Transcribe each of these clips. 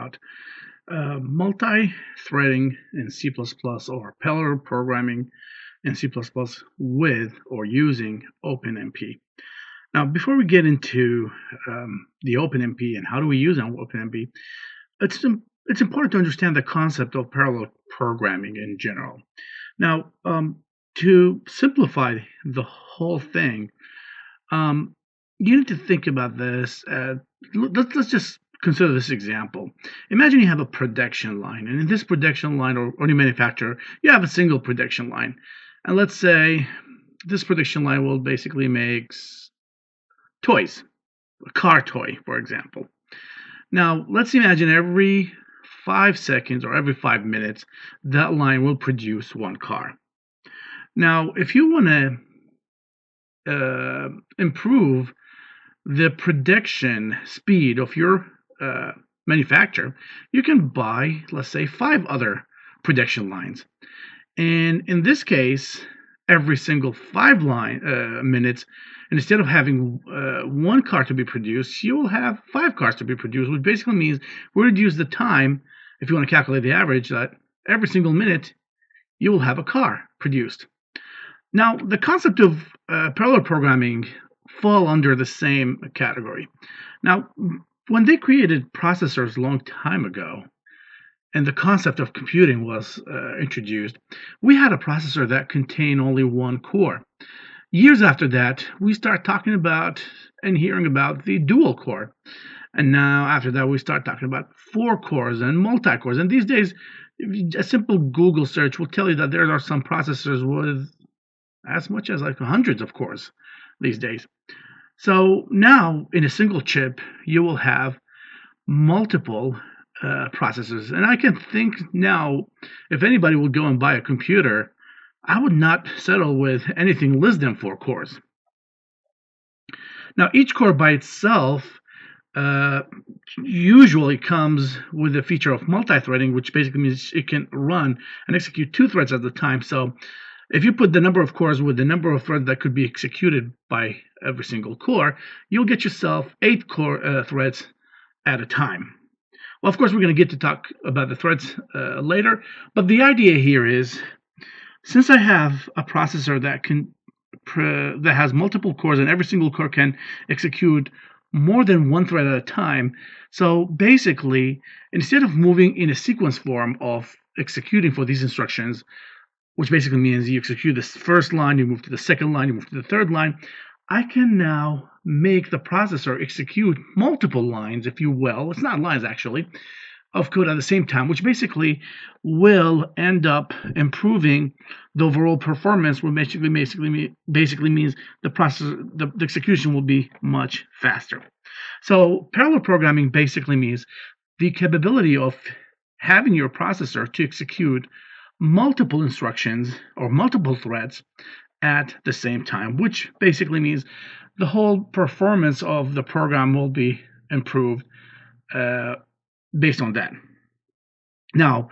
about multi-threading in C++ or parallel programming in C++ with or using OpenMP. Now, before we get into the OpenMP and how do we use OpenMP, it's important to understand the concept of parallel programming in general. Now, to simplify the whole thing, you need to think about this. Let's just consider this example. Imagine you have a production line, and in this production line, or any manufacturer, you have a single production line. And let's say this production line will basically make toys, a car toy, for example. Now, let's imagine every 5 seconds or every 5 minutes, that line will produce one car. Now, if you want to improve the production speed of your manufacturer, you can buy, let's say, 5 other production lines. And in this case, every single 5 minutes, and instead of having one car to be produced, you will have 5 cars to be produced, which basically means we reduce the time, if you want to calculate the average, that every single minute you will have a car produced. Now, the concept of parallel programming fall under the same category. Now, when they created processors a long time ago, and the concept of computing was introduced, we had a processor that contained only one core. Years after that, we start talking about and hearing about the dual core. And now after that, we start talking about 4 cores and multi-cores. And these days, a simple Google search will tell you that there are some processors with as much as like hundreds of cores these days. So now in a single chip, you will have multiple processors. And I can think now, if anybody would go and buy a computer, I would not settle with anything less than 4 cores. Now, each core by itself usually comes with a feature of multithreading, which basically means it can run and execute 2 threads at a time. So if you put the number of cores with the number of threads that could be executed by every single core, you'll get yourself 8 threads at a time. Well, of course, we're going to get to talk about the threads later, but the idea here is, since I have a processor that has multiple cores and every single core can execute more than 1 thread at a time, so basically, instead of moving in a sequence form of executing for these instructions, which basically means you execute this first line, you move to the second line, you move to the third line, I can now make the processor execute multiple lines, if you will. It's not lines, actually, of code at the same time, which basically will end up improving the overall performance, which basically means the processor, the execution will be much faster. So parallel programming basically means the capability of having your processor to execute multiple instructions or multiple threads at the same time, which basically means the whole performance of the program will be improved based on that. Now,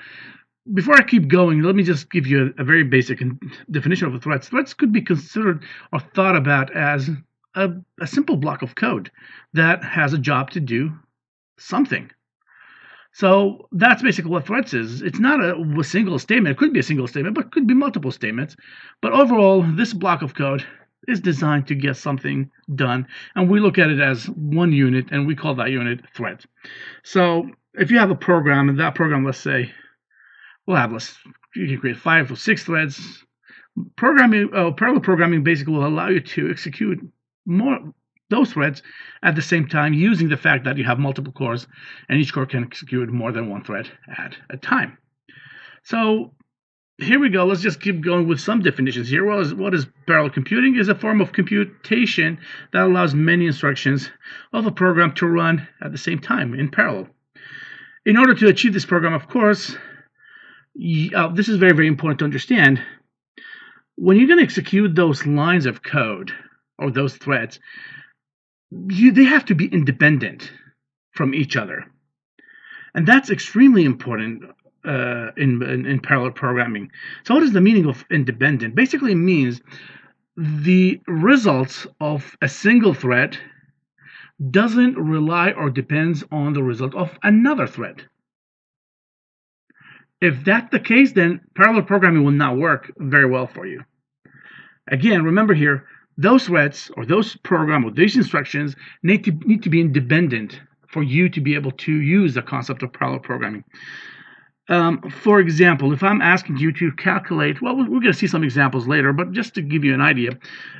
before I keep going, let me just give you a very basic definition of a thread. Threads could be considered or thought about as a simple block of code that has a job to do something. So that's basically what threads is. It's not a single statement. It could be a single statement, but it could be multiple statements. But overall, this block of code is designed to get something done. And we look at it as one unit, and we call that unit threads. So if you have a program, and that program, let's say, you can create 5 or 6 threads. Parallel programming basically will allow you to execute those threads at the same time, using the fact that you have multiple cores and each core can execute more than 1 thread at a time. So here we go. Let's just keep going with some definitions here. What is parallel computing? Is a form of computation that allows many instructions of a program to run at the same time in parallel. In order to achieve this program, of course, this is very, very important to understand. When you're going to execute those lines of code or those threads, they have to be independent from each other. And that's extremely important in parallel programming. So what is the meaning of independent? Basically, it means the results of a single thread doesn't rely or depends on the result of another thread. If that's the case, then parallel programming will not work very well for you. Again, remember here, those threads or those program or these instructions need to be independent for you to be able to use the concept of parallel programming. For example, if I'm asking you to calculate, well, we're going to see some examples later, but just to give you an idea,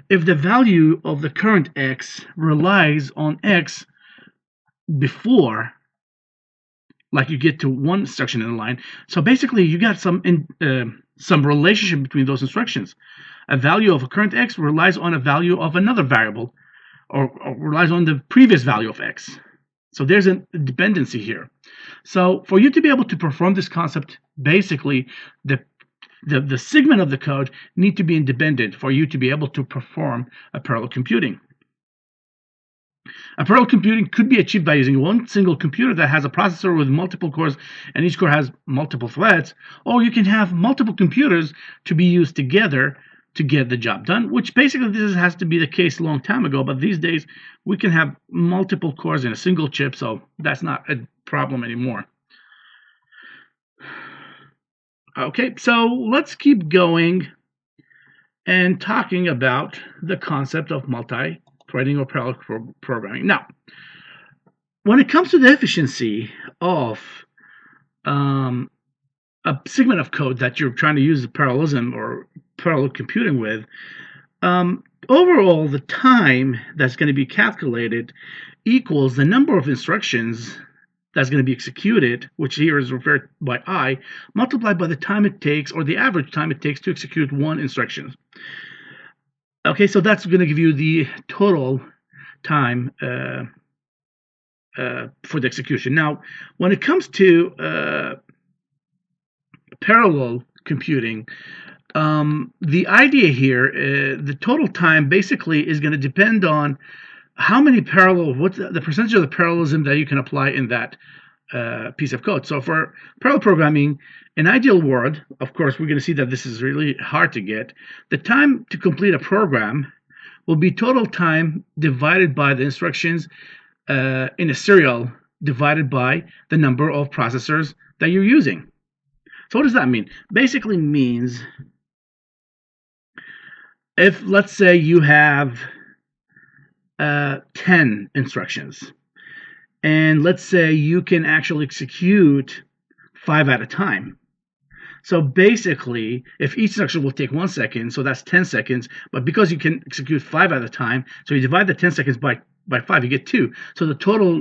if the value of the current x relies on x before, like you get to one instruction in the line, so basically you got some relationship between those instructions. A value of a current x relies on a value of another variable, or relies on the previous value of x. So there's a dependency here. So for you to be able to perform this concept, basically the segment of the code need to be independent for you to be able to perform a parallel computing. A parallel computing could be achieved by using one single computer that has a processor with multiple cores, and each core has multiple threads, or you can have multiple computers to be used together to get the job done, which basically this has to be the case a long time ago, but these days we can have multiple cores in a single chip, so that's not a problem anymore. Okay, so let's keep going and talking about the concept of multi-threading or parallel programming. Now, when it comes to the efficiency of a segment of code that you're trying to use the parallelism or parallel computing with, overall the time that's going to be calculated equals the number of instructions that's going to be executed, which here is referred by I, multiplied by the time it takes, or the average time it takes to execute one instruction. Okay, so that's going to give you the total time for the execution. Now, when it comes to parallel computing, the idea here, the total time basically is going to depend on how many what's the percentage of the parallelism that you can apply in that piece of code. So for parallel programming, in ideal world, of course, we're going to see that this is really hard to get. The time to complete a program will be total time divided by the instructions in a serial divided by the number of processors that you're using. So what does that mean? Basically means if, let's say, you have 10 instructions, and let's say you can actually execute 5 at a time. So basically, if each instruction will take 1 second, so that's 10 seconds, but because you can execute 5 at a time, so you divide the 10 seconds by 5, you get 2. So the total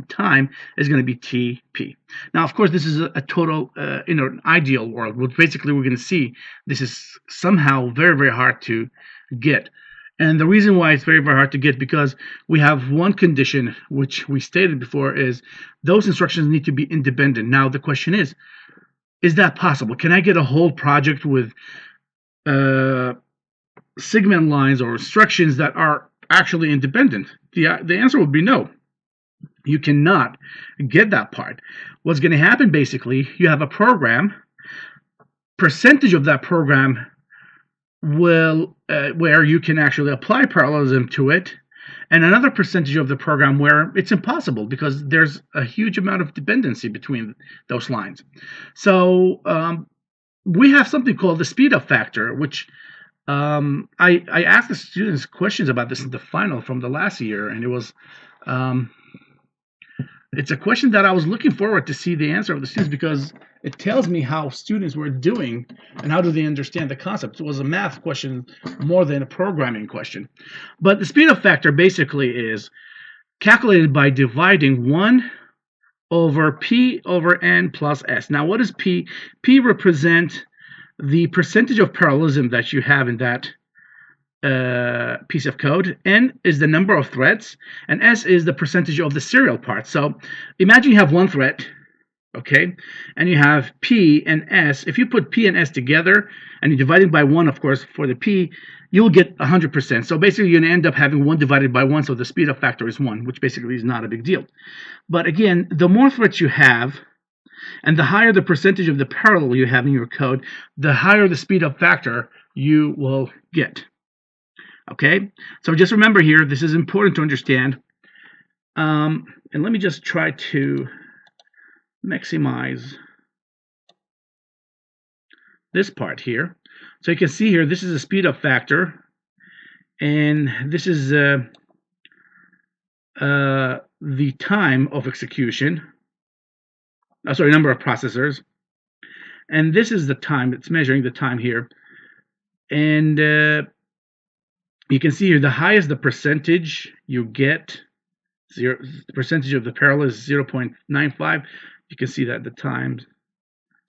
time is going to be TP. Now, of course, this is a total, in an ideal world, which basically we're going to see this is somehow very, very hard to get. And the reason why it's very, very hard to get, because we have one condition, which we stated before, is those instructions need to be independent. Now, the question is that possible? Can I get a whole project with segment lines or instructions that are actually independent? The answer would be no. You cannot get that part. What's going to happen, basically, you have a program, percentage of that program will where you can actually apply parallelism to it, and another percentage of the program where it's impossible because there's a huge amount of dependency between those lines. So we have something called the speed up factor, which I asked the students questions about this in the final from the last year, and it was it's a question that I was looking forward to see the answer of the students, because it tells me how students were doing and how do they understand the concept. It was a math question more than a programming question. But the speed up factor basically is calculated by dividing 1 over P over N plus S. Now, what is P? P represents the percentage of parallelism that you have in that piece of code. N is the number of threads, and S is the percentage of the serial part. So imagine you have one thread, okay, and you have P and S. If you put P and S together and you divide it by 1, of course, for the P, you'll get 100%. So basically you're going to end up having 1 divided by 1, so the speed up factor is 1, which basically is not a big deal. But again, the more threads you have and the higher the percentage of the parallel you have in your code, the higher the speed up factor you will get. Okay, so just remember here, this is important to understand. And let me just try to maximize this part here. So you can see here, this is a speed up factor, and this is the time of execution. Sorry, number of processors, and this is the time. It's measuring the time here, and you can see here the highest the percentage you get. The percentage of the parallel is 0.95. You can see that the time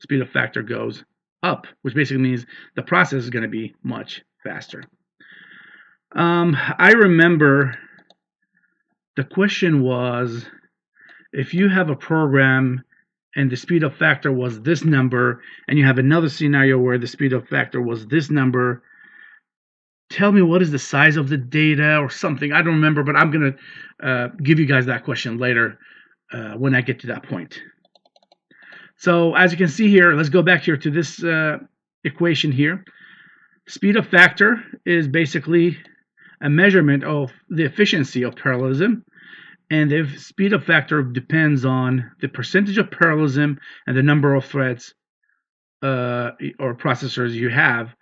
speed up factor goes up, which basically means the process is going to be much faster. I remember the question was, if you have a program and the speed up factor was this number, and you have another scenario where the speed up factor was this number, tell me what is the size of the data or something. I don't remember, but I'm going to give you guys that question later when I get to that point. So as you can see here, let's go back here to this equation here. Speed up factor is basically a measurement of the efficiency of parallelism, and the speed up factor depends on the percentage of parallelism and the number of threads or processors you have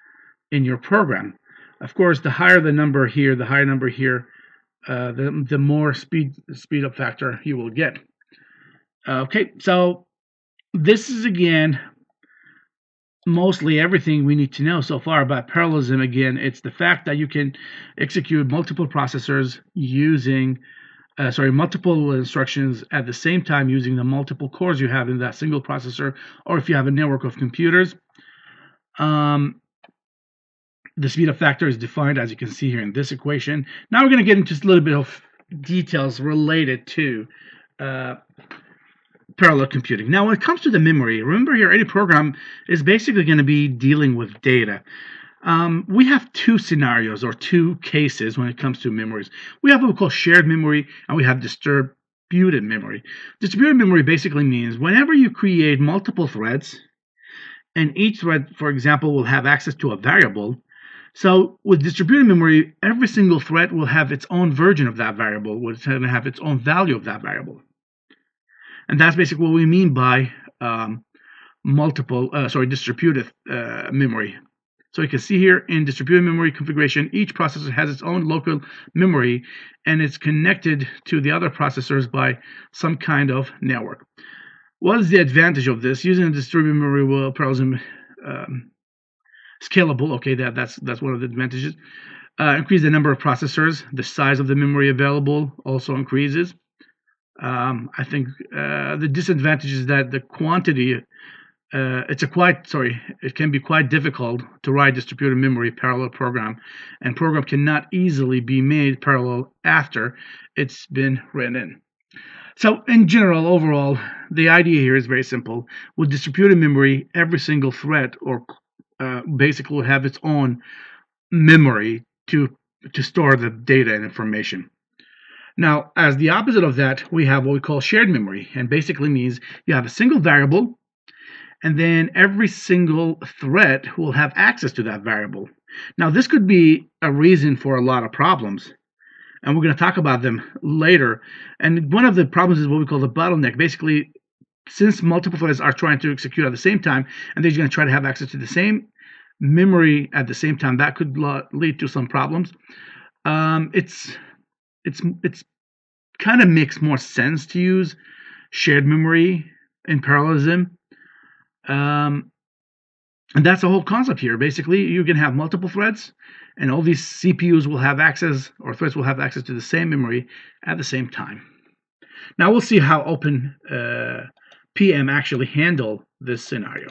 in your program. Of course, the higher the number here, the more speed up factor you will get. Okay, so this is again mostly everything we need to know so far about parallelism. Again, it's the fact that you can execute multiple processors using multiple instructions at the same time using the multiple cores you have in that single processor, or if you have a network of computers. The speed up factor is defined, as you can see here in this equation. Now we're going to get into just a little bit of details related to parallel computing. Now, when it comes to the memory, remember here, any program is basically going to be dealing with data. We have two scenarios or two cases when it comes to memories. We have what we call shared memory, and we have distributed memory. Distributed memory basically means whenever you create multiple threads, and each thread, for example, will have access to a variable. So with distributed memory, every single thread will have its own version of that variable, which is going to have its own value of that variable. And that's basically what we mean by distributed memory. So you can see here in distributed memory configuration, each processor has its own local memory, and it's connected to the other processors by some kind of network. What is the advantage of this? Using distributed memory will parallelism scalable. Okay, that's one of the advantages. Increase the number of processors. The size of the memory available also increases. I think the disadvantage is that the quantity. It can be quite difficult to write distributed memory parallel program, and program cannot easily be made parallel after it's been written. So in general, overall, the idea here is very simple. With distributed memory, every single thread or basically will have its own memory to store the data and information. Now, as the opposite of that, we have what we call shared memory, and basically means you have a single variable, and then every single thread will have access to that variable. Now, this could be a reason for a lot of problems, and we're going to talk about them later. And one of the problems is what we call the bottleneck. Basically, since multiple threads are trying to execute at the same time, and they're going to try to have access to the same memory at the same time, that could lead to some problems. It's kind of makes more sense to use shared memory in parallelism. And that's the whole concept here. Basically, you can have multiple threads, and all these CPUs will have access, or threads will have access to the same memory at the same time. Now we'll see how OpenPM actually handle this scenario.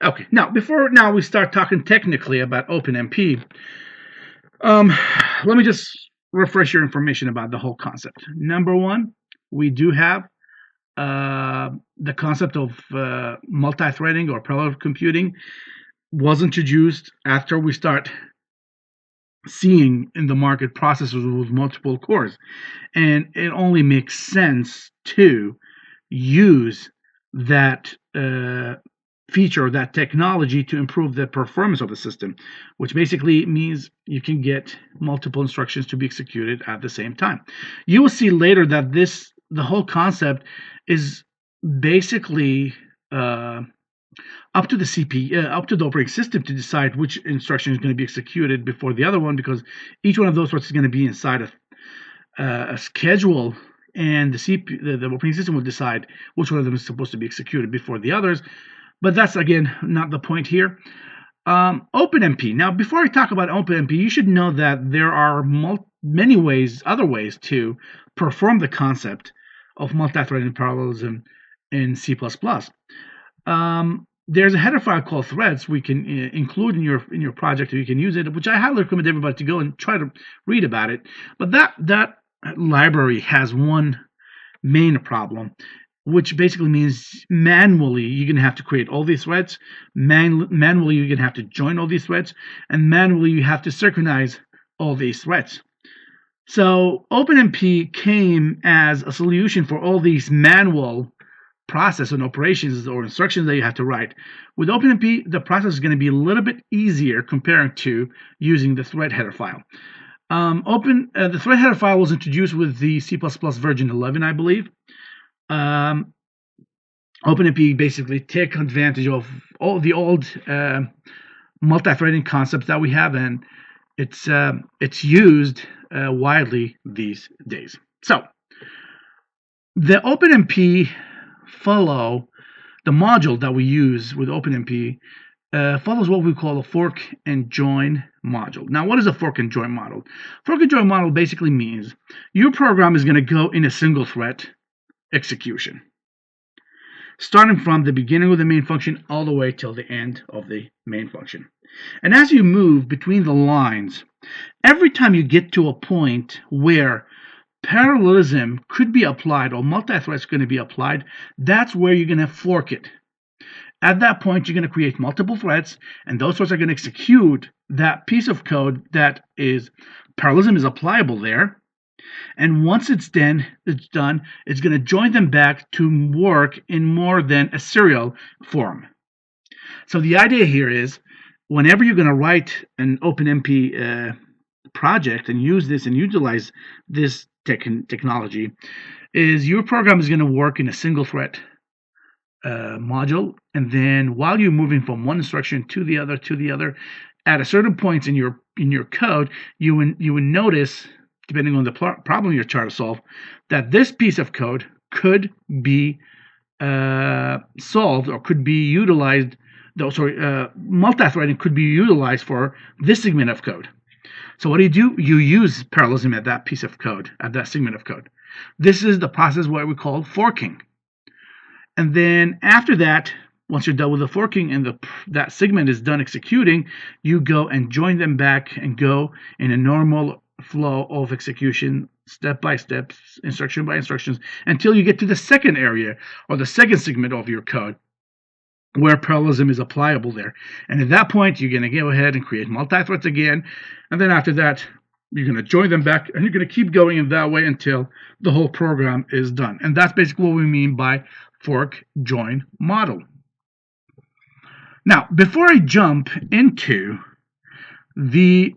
Okay, now before we start talking technically about OpenMP, let me just refresh your information about the whole concept. Number one, we do have the concept of multithreading or parallel computing was introduced after we start seeing in the market processors with multiple cores, and it only makes sense to use that feature, that technology, to improve the performance of the system, which basically means you can get multiple instructions to be executed at the same time. You will see later that the whole concept is basically up to the up to the operating system to decide which instruction is going to be executed before the other one, because each one of those threads is going to be inside of a schedule, and the operating system will decide which one of them is supposed to be executed before the others. But that's, again, not the point here. OpenMP. Now, before I talk about OpenMP, you should know that there are many other ways to perform the concept of multithreading parallelism in C++. There's a header file called threads we can include in your project, or you can use it, which I highly recommend everybody to go and try to read about it. But that library has one main problem, which basically means manually you're going to have to create all these threads. Manually you're going to have to join all these threads, and manually you have to synchronize all these threads. So OpenMP came as a solution for all these manual process and operations or instructions that you have to write. With OpenMP, the process is going to be a little bit easier compared to using the thread header file. The thread header file was introduced with the C++ version 11, I believe. OpenMP basically take advantage of all the old multi-threading concepts that we have, and it's used widely these days. So the OpenMP the module that we use with OpenMP follows what we call a fork and join module. Now, what is a fork and join module? Fork and join module basically means your program is going to go in a single thread execution, starting from the beginning of the main function all the way till the end of the main function. And as you move between the lines, every time you get to a point where parallelism could be applied or multi-threads going to be applied, that's where you're going to fork it. At that point, you're going to create multiple threads, and those threads are going to execute that piece of code that is parallelism is applicable there. And once it's done, it's going to join them back to work in more than a serial form. So the idea here is, whenever you're going to write an OpenMP project and use this and utilize this technology, is your program is going to work in a single thread module, and then while you're moving from one instruction to the other, at a certain points in your code, you would notice, depending on the problem you're trying to solve, that this piece of code could be solved or could be utilized. Multi-threading could be utilized for this segment of code. So what do? You use parallelism at that piece of code, at that segment of code. This is the process what we call forking. And then after that, once you're done with the forking and that segment is done executing, you go and join them back and go in a normal flow of execution, step by step, instruction by instructions, until you get to the second area or the second segment of your code where parallelism is applicable there. And at that point, you're going to go ahead and create multi-threads again. And then after that, you're going to join them back, and you're going to keep going in that way until the whole program is done. And that's basically what we mean by fork join model. Now, before I jump into the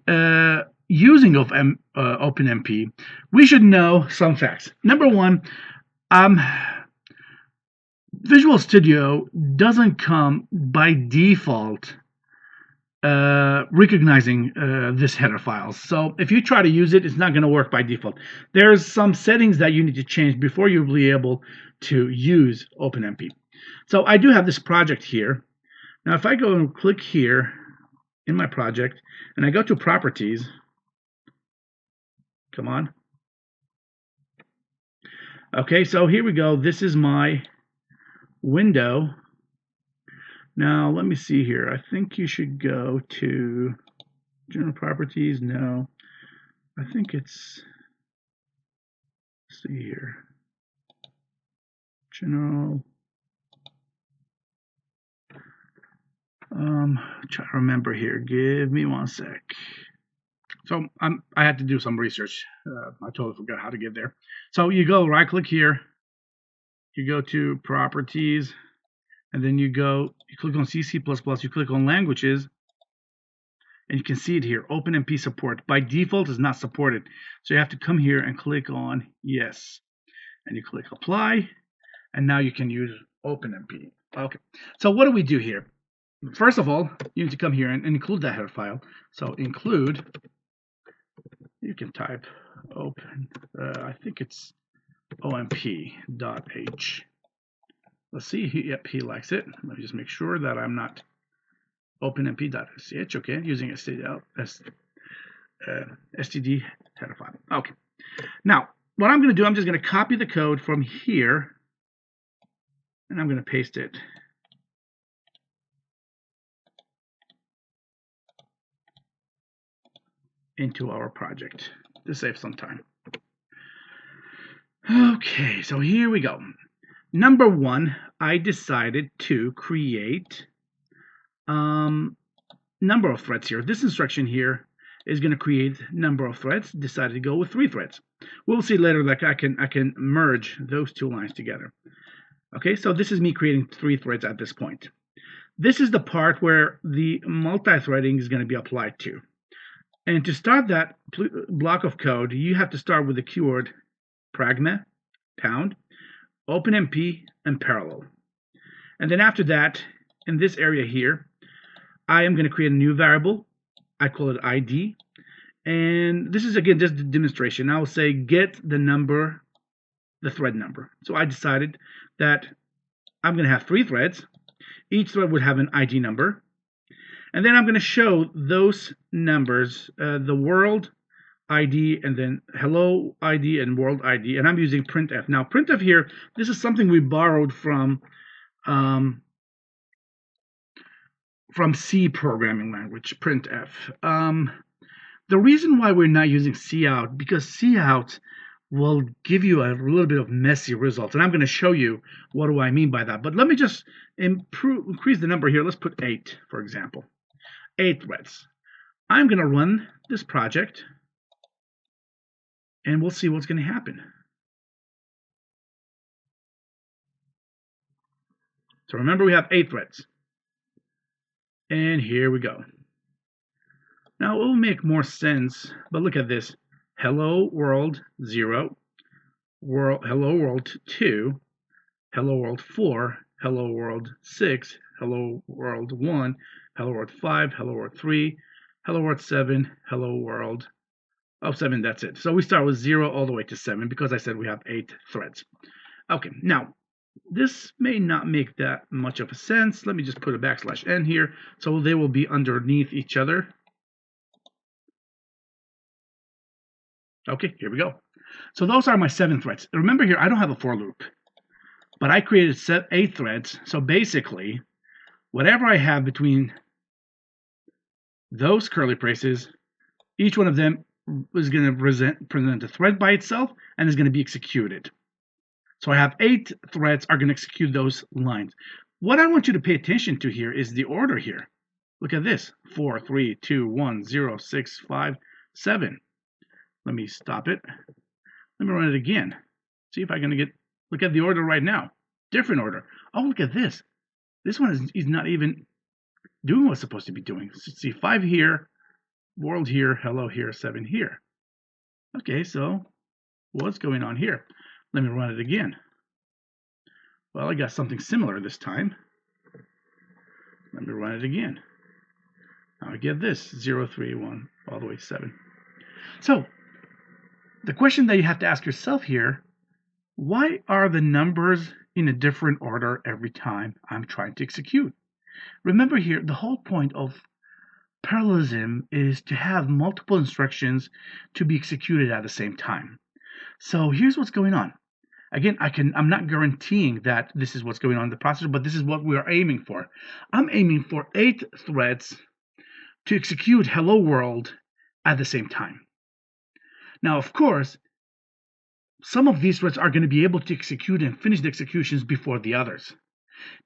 using of OpenMP, we should know some facts. Number one, Visual Studio doesn't come by default recognizing this header file. So if you try to use it, it's not going to work by default. There's some settings that you need to change before you'll be able to use OpenMP. So I do have this project here. Now if I go and click here in my project and I go to properties, come on. Okay, so here we go. This is my window. Now let me see here. I think you should go to general properties. No, I think it's, let's see here, general. Try to remember here. Give me one sec. So I had to do some research. I totally forgot how to get there. So you go right click here. You go to properties, and then you click on C++, you click on languages, and you can see it here, OpenMP support. By default, is not supported. So you have to come here and click on yes. And you click apply, and now you can use OpenMP. Okay, so what do we do here? First of all, you need to come here and include that header file. So include, you can type open, I think it's OMP.h. Let's see, yep, he likes it. Let me just make sure that I'm not OpenMP.sch, okay, using std header file. Okay, now what I'm going to do, I'm just going to copy the code from here, and I'm going to paste it into our project to save some time. Okay, so here we go. Number one, I decided to create number of threads here. This instruction here is going to create number of threads. Decided to go with 3 threads. We'll see later that I can merge those 2 lines together. Okay, so this is me creating 3 threads at this point. This is the part where the multi-threading is going to be applied to. And to start that block of code, you have to start with the keyword pragma, pound, OpenMP, and parallel. And then after that, in this area here, I am going to create a new variable. I call it ID. And this is, again, just a demonstration. I will say get the number, the thread number. So I decided that I'm going to have 3 threads. Each thread would have an ID number. And then I'm going to show those numbers, the world ID, and then hello ID and world ID. And I'm using printf. Now, printf here, this is something we borrowed from C programming language, printf. The reason why we're not using cout, because cout will give you a little bit of messy results. And I'm going to show you what do I mean by that. But let me just increase the number here. Let's put 8, for example. 8 threads. I'm going to run this project, and we'll see what's going to happen. So remember, we have 8 threads. And here we go. Now, it will make more sense, but look at this. Hello world 0, hello world 2, hello world 4, hello world 6, hello world 1, hello world 5, hello world 3, hello world 7, hello world 7, that's it. So we start with 0 all the way to 7 because I said we have 8 threads. Okay, now this may not make that much of a sense. Let me just put a \n here so they will be underneath each other. Okay, here we go. So those are my 7 threads. Remember here, I don't have a for loop, but I created 8 threads. So basically, whatever I have between those curly braces, each one of them is going to present a thread by itself and is going to be executed. So I have 8 threads are going to execute those lines. What I want you to pay attention to here is the order here. Look at this. 4, 3, 2, 1, 0, 6, 5, 7. Let me stop it. Let me run it again. See if I can look at the order right now. Different order. Oh, look at this. This one is not even doing what it's supposed to be doing. See, 5 here, world here, hello here, 7 here. Okay, so what's going on here? Let me run it again. Well, I got something similar this time. Let me run it again. Now I get this, 0, 3, 1, all the way to 7. So the question that you have to ask yourself here, why are the numbers in a different order every time I'm trying to execute? Remember here, the whole point of parallelism is to have multiple instructions to be executed at the same time. So here's what's going on. Again, I'm not guaranteeing that this is what's going on in the processor, but this is what we are aiming for. I'm aiming for 8 threads to execute hello world at the same time. Now, of course, some of these threads are going to be able to execute and finish the executions before the others.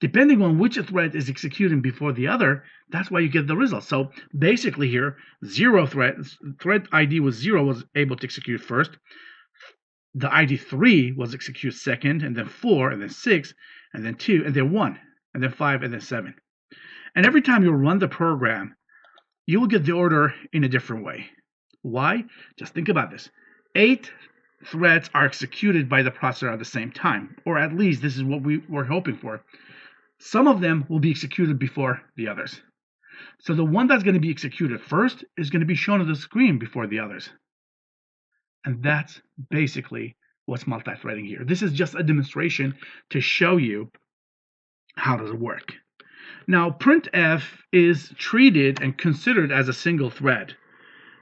Depending on which thread is executing before the other, that's why you get the result. So basically here, 0 thread ID was 0 was able to execute first. The ID 3 was execute second, and then 4, and then 6, and then 2, and then 1, and then 5, and then 7. And every time you run the program, you will get the order in a different way. Why? Just think about this. 8 threads are executed by the processor at the same time, or at least this is what we were hoping for. some of them will be executed before the others. So the one that's going to be executed first is going to be shown on the screen before the others. And that's basically what's multi-threading here. This is just a demonstration to show you how does it work. Now, printf is treated and considered as a single thread,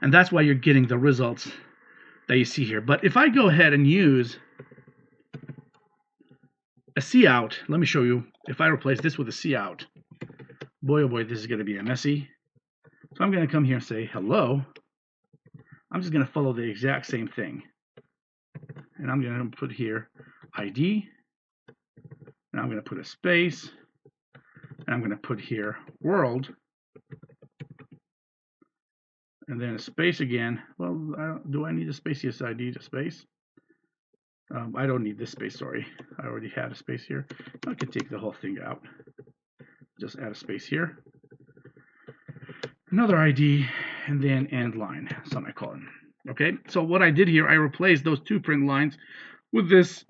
and that's why you're getting the results that you see here. But if I go ahead and use a cout, let me show you. If I replace this with a cout, boy oh boy, this is going to be a messy. So I'm going to come here and say hello. I'm just going to follow the exact same thing, and I'm going to put here ID, and I'm going to put a space, and I'm going to put here world, and then a space again. Well, do I need a space? Yes, I need a space. I don't need this space, sorry. I already had a space here. I can take the whole thing out. Just add a space here. Another ID, and then end line, semicolon. Okay, so what I did here, I replaced those two print lines with this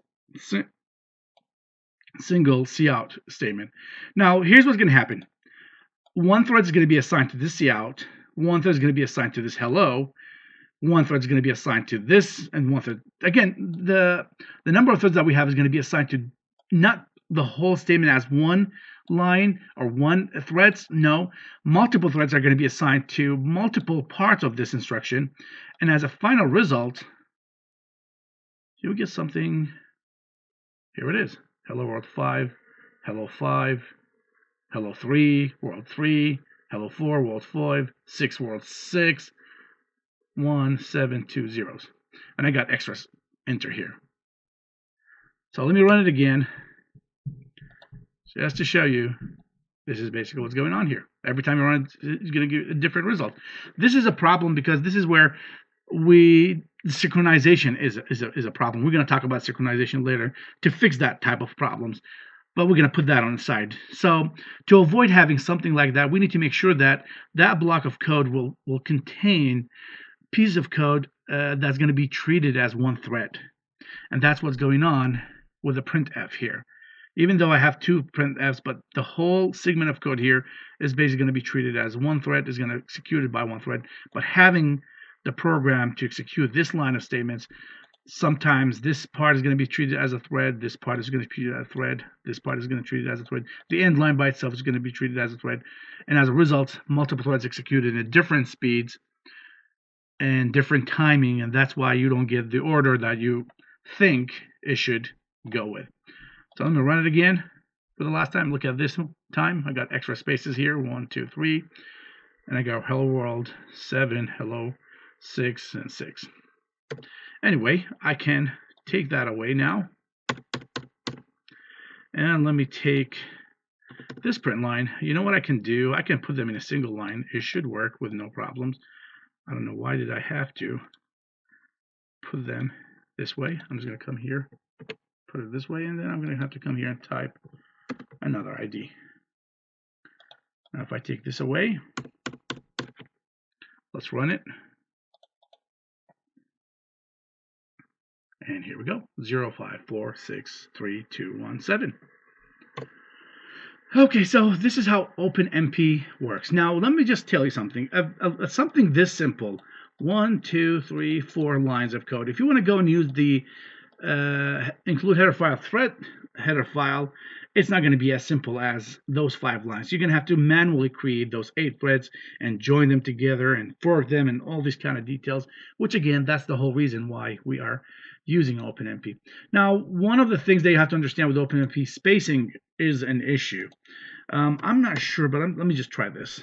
single cout statement. Now, here's what's going to happen. One thread is going to be assigned to this cout. One thread is going to be assigned to this hello. One thread is going to be assigned to this, and one thread. Again, the number of threads that we have is going to be assigned to not the whole statement as one line or one threads. No, multiple threads are going to be assigned to multiple parts of this instruction, and as a final result, you get something. Here it is. Hello world 5, hello 5, hello 3, world 3, hello 4, world 5, 6, world 6, 1, 7, 2 zeros. And I got extras enter here. So let me run it again just to show you this is basically what's going on here. Every time you run it, it's going to give a different result. This is a problem because this is where synchronization is a problem. We're going to talk about synchronization later to fix that type of problems, but we're going to put that on the side. So to avoid having something like that, we need to make sure that that block of code will contain pieces of code that's going to be treated as one thread. And that's what's going on with the printf here. Even though I have two printfs, but the whole segment of code here is basically going to be treated as one thread, is going to be executed by one thread. But having the program to execute this line of statements, sometimes this part is going to be treated as a thread, this part is going to be treated as a thread, this part is going to be treated as a thread. The end line by itself is going to be treated as a thread. And as a result, multiple threads executed at different speeds and different timing, and that's why you don't get the order that you think it should go with. So let me run it again for the last time. Look at this time. I got extra spaces here, 1, 2, 3, and I got hello world 7, hello 6, and 6. Anyway, I can take that away now, and let me take this print line. You know what I can do? I can put them in a single line. It should work with no problems. I don't know why did I have to put them this way. I'm just going to come here, put it this way, and then I'm going to have to come here and type another ID. Now if I take this away, let's run it. And here we go, 0, 5, 4, 6, 3, 2, 1, 7. Okay, so this is how OpenMP works. Now, let me just tell you something. Something this simple, 1, 2, 3, 4 lines of code. If you want to go and use the include header file thread header file, it's not going to be as simple as those 5 lines. You're going to have to manually create those 8 threads and join them together and fork them and all these kind of details, which again, that's the whole reason why we are using OpenMP. Now, one of the things that you have to understand with OpenMP, spacing is an issue. I'm not sure, but let me just try this.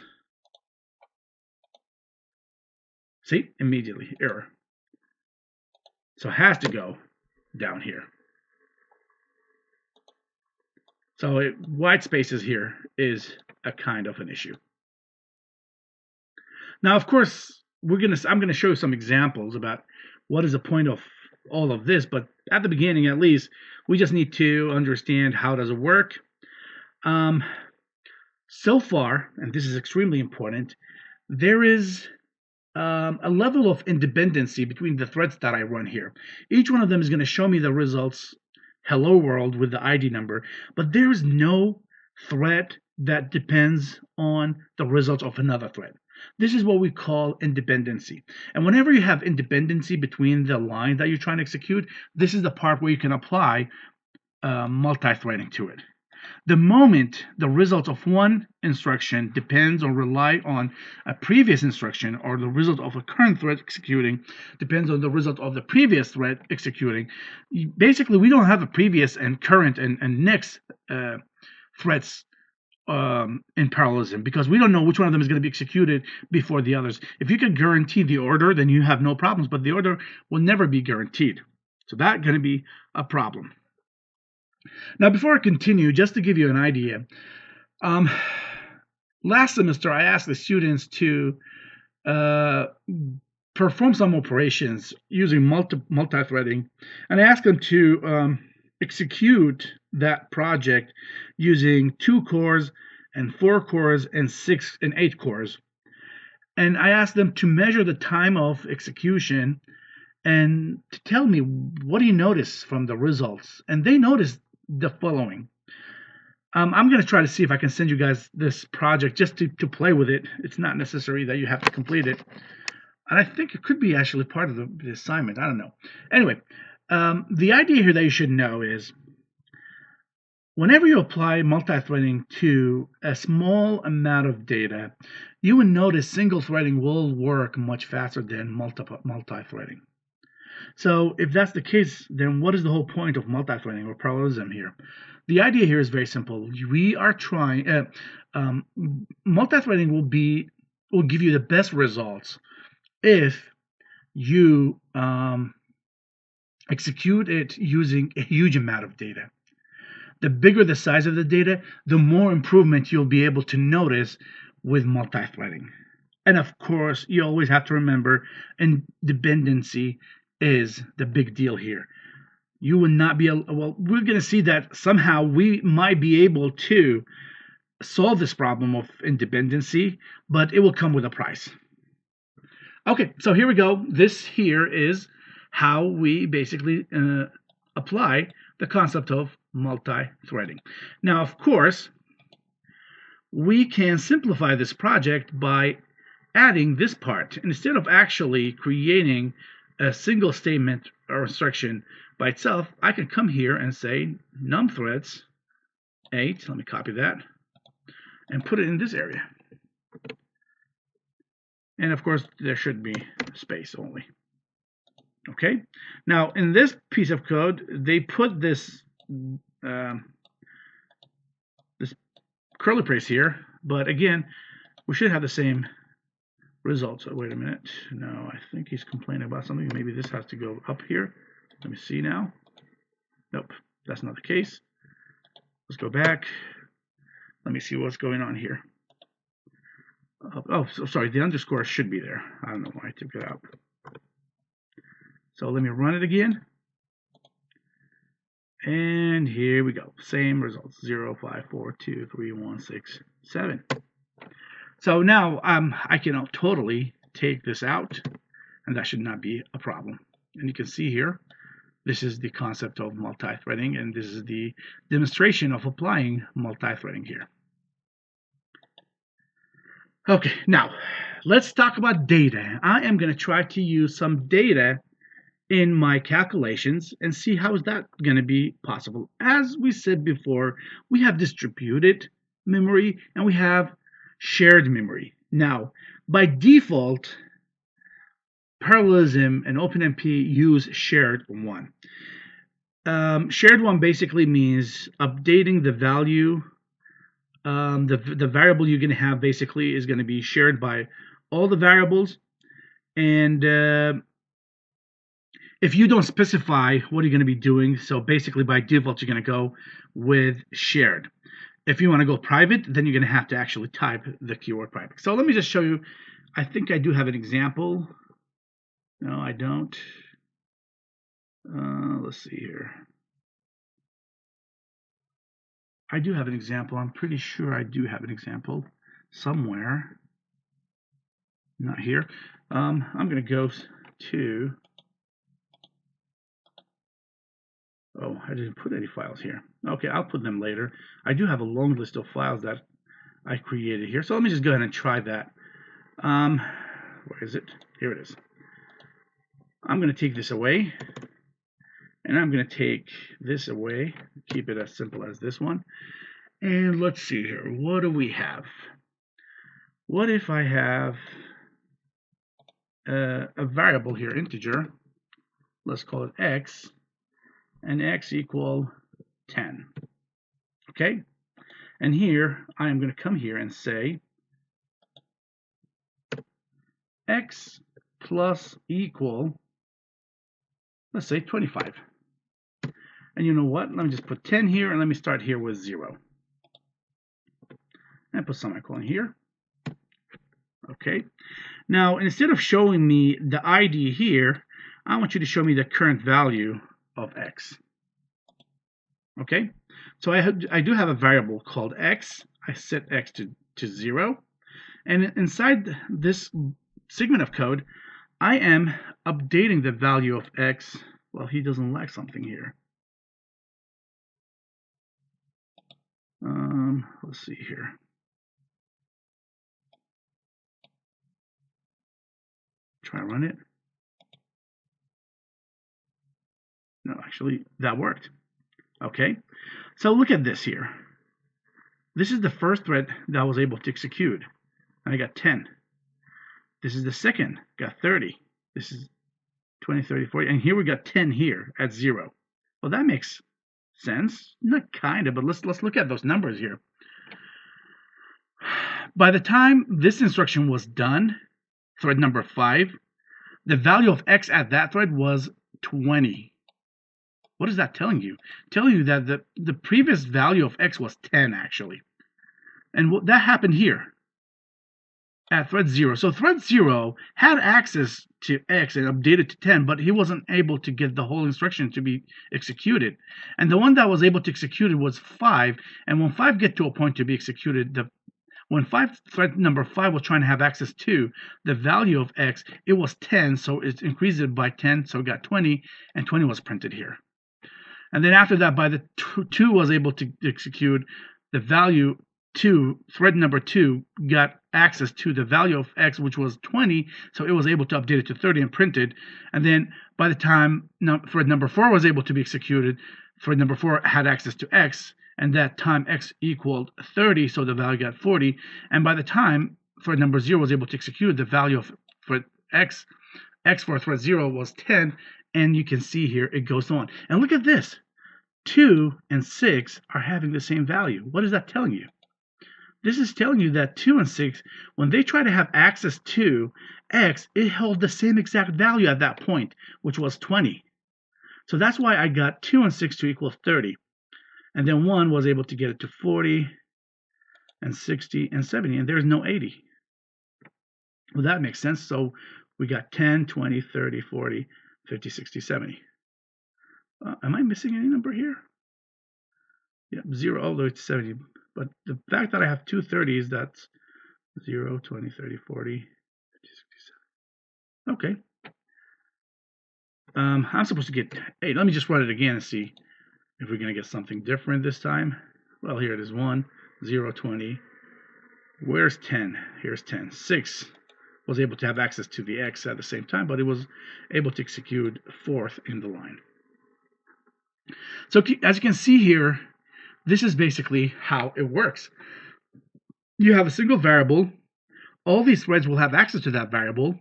See, immediately, error. So it has to go down here. So white spaces here is a kind of an issue. Now, of course, I'm gonna show you some examples about what is the point of all of this, but at the beginning, at least, we just need to understand how does it work. So far, and this is extremely important, there is a level of independency between the threads that I run here. Each one of them is going to show me the results hello world with the ID number, but there is no thread that depends on the results of another thread. This is what we call independency. And whenever you have independency between the line that you're trying to execute, this is the part where you can apply multi-threading to it. The moment the result of one instruction depends or rely on a previous instruction, or the result of a current thread executing depends on the result of the previous thread executing, basically we don't have a previous and current and next threads in parallelism, because we don't know which one of them is going to be executed before the others. If you can guarantee the order, then you have no problems, but the order will never be guaranteed. So that's going to be a problem. Now, before I continue, just to give you an idea, last semester I asked the students to perform some operations using multi-threading, and I asked them to execute that project using 2 cores and 4 cores and 6 and 8 cores. And I asked them to measure the time of execution and to tell me, what do you notice from the results? And they noticed the following. I'm going to try to see if I can send you guys this project just to play with it. It's not necessary that you have to complete it. And I think it could be actually part of the assignment. I don't know. Anyway, the idea here that you should know is whenever you apply multi-threading to a small amount of data, you will notice single threading will work much faster than multi-threading. So if that's the case, then what is the whole point of multithreading or parallelism here? The idea here is very simple. We are trying multithreading will give you the best results if you execute it using a huge amount of data. The bigger the size of the data, the more improvement you'll be able to notice with multithreading. And of course, you always have to remember independency is the big deal here. You will not be well, we're going to see that somehow we might be able to solve this problem of independency, but it will come with a price. Okay, so here we go. This here is how we basically apply the concept of multi-threading. Now, of course, we can simplify this project by adding this part. Instead of actually creating a single statement or instruction by itself, I can come here and say numthreads 8. Let me copy that and put it in this area. And of course, there should be space only. Okay. Now, in this piece of code, they put this this curly brace here, but again, we should have the same results. So wait a minute. No, I think he's complaining about something. Maybe this has to go up here. Let me see now. Nope, that's not the case. Let's go back. Let me see what's going on here. Oh, so sorry, the underscore should be there. I don't know why I took it out. So let me run it again. And here we go. Same results. 0, 5, 4, 2, 3, 1, 6, 7. So now I can totally take this out, and that should not be a problem. And you can see here, this is the concept of multi-threading, and this is the demonstration of applying multi-threading here. Okay, now let's talk about data. I am going to try to use some data in my calculations and see how is that going to be possible. As we said before, we have distributed memory and we have shared memory. Now, by default, Parallelism and OpenMp use shared one. Shared one basically means updating the value. The variable you're going to have basically is going to be shared by all the variables. And if you don't specify what you're going to be doing, so basically by default, you're going to go with shared. If you want to go private, then you're going to have to actually type the keyword private. So let me just show you. I think I do have an example. No, I don't. Let's see here. I do have an example. I'm pretty sure I do have an example somewhere. Not here. I'm going to go to Oh, I didn't put any files here. Okay, I'll put them later. I do have a long list of files that I created here. So let me just go ahead and try that. Where is it? Here it is. I'm going to take this away. And I'm going to take this away. Keep it as simple as this one. And let's see here. What do we have? What if I have a variable here, integer. Let's call it x. And x equal 10. Okay? And here, I am going to come here and say x plus equal, let's say 25. And you know what? Let me just put 10 here, and let me start here with 0. And put semicolon here. Okay. Now, instead of showing me the ID here, I want you to show me the current value of x. Okay. So I do have a variable called x. I set x to 0. And inside this segment of code, I am updating the value of x. Well, he doesn't like something here. Let's see here. Try to run it. No, actually, that worked. Okay, so look at this here. This is the first thread that I was able to execute. And I got 10. This is the second, got 30. This is 20, 30, 40. And here we got 10 here at 0. Well, that makes sense. Not kind of, but let's look at those numbers here. By the time this instruction was done, thread number 5, the value of x at that thread was 20. What is that telling you? Telling you that the previous value of x was 10 actually. And that happened here at thread 0. So thread 0 had access to x and updated to 10, but he wasn't able to get the whole instruction to be executed. And the one that was able to execute it was 5. And when 5 get to a point to be executed, when thread number 5 was trying to have access to the value of x, it was 10, so it increased it by 10, so it got 20, and 20 was printed here. And then after that, by the 2 was able to execute the value 2, thread number 2 got access to the value of x, which was 20, so it was able to update it to 30 and print it. And then by the time thread number 4 was able to be executed, thread number 4 had access to x, and that time x equaled 30, so the value got 40. And by the time thread number 0 was able to execute, the value of thread x for thread 0 was 10, and you can see here it goes on. And look at this. 2 and 6 are having the same value. What is that telling you? This is telling you that 2 and 6, when they try to have access to x, it held the same exact value at that point, which was 20. So that's why I got 2 and 6 to equal 30. And then 1 was able to get it to 40 and 60 and 70, and there's no 80. Well, that makes sense. So we got 10, 20, 30, 40, 50, 60, 70. Am I missing any number here? Yep, 0 all the way to 70. But the fact that I have two 30s, that's 0, 20, 30, 40, 50, 60, 70. Okay. I'm supposed to get 8. Let me just run it again and see if we're going to get something different this time. Well, here it is. 1, 0, 20. Where's 10? Here's 10. 6 was able to have access to the x at the same time, but it was able to execute 4th in the line. So as you can see here, this is basically how it works. You have a single variable. All these threads will have access to that variable.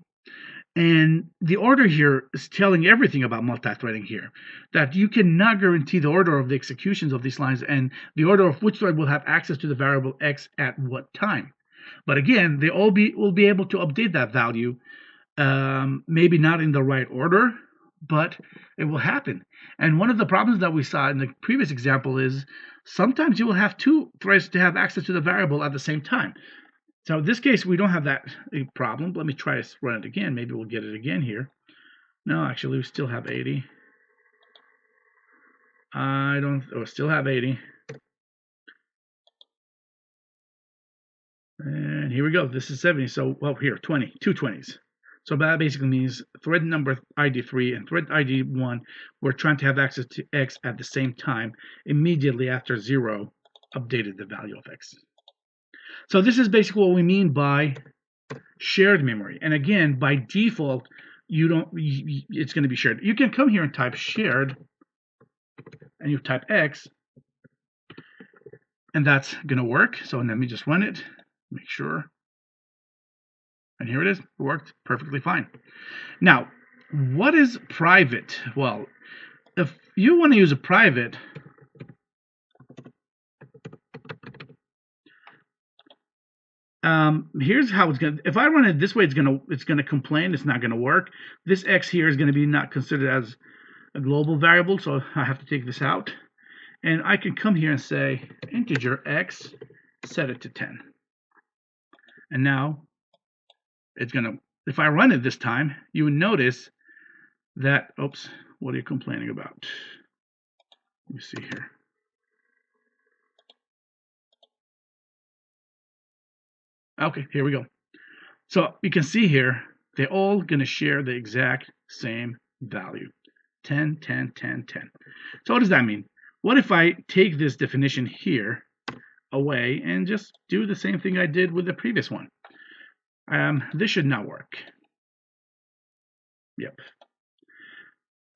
And the order here is telling everything about multithreading here, that you cannot guarantee the order of the executions of these lines and the order of which thread will have access to the variable x at what time. But again, they all will be able to update that value, maybe not in the right order, but it will happen. And one of the problems that we saw in the previous example is sometimes you will have two threads to have access to the variable at the same time. So in this case, we don't have that problem. Let me try to run it again. Maybe we'll get it again here. No, actually, we still have 80. Still have 80. And here we go. This is 70. So, well, here, 20, two 20s. So that basically means thread number ID 3 and thread ID 1, we're trying to have access to X at the same time immediately after 0 updated the value of X. So this is basically what we mean by shared memory. And again, by default, it's going to be shared. You can come here and type shared, and you type X, and that's going to work. So let me just run it, make sure. And here it is. It worked perfectly fine. Now, what is private? Well, if you want to use a private, here's how it's gonna. If I run it this way, it's gonna complain. It's not gonna work. This X here is gonna be not considered as a global variable, so I have to take this out. And I can come here and say integer X, set it to 10. And now it's gonna. If I run it this time, you would notice that. Oops, what are you complaining about? Let me see here. Okay, here we go. So you can see here, they're all going to share the exact same value. 10, 10, 10, 10. So what does that mean? What if I take this definition here away and just do the same thing I did with the previous one? This should not work. Yep.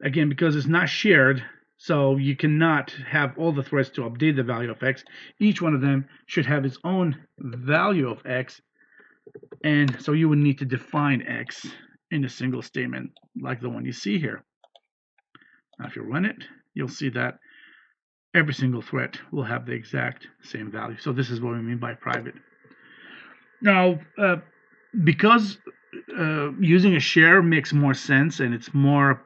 Again, because it's not shared, so you cannot have all the threads to update the value of X. Each one of them should have its own value of X. And so you would need to define X in a single statement like the one you see here. Now, if you run it, you'll see that every single thread will have the exact same value. So this is what we mean by private. Now, because using a share makes more sense, and it's more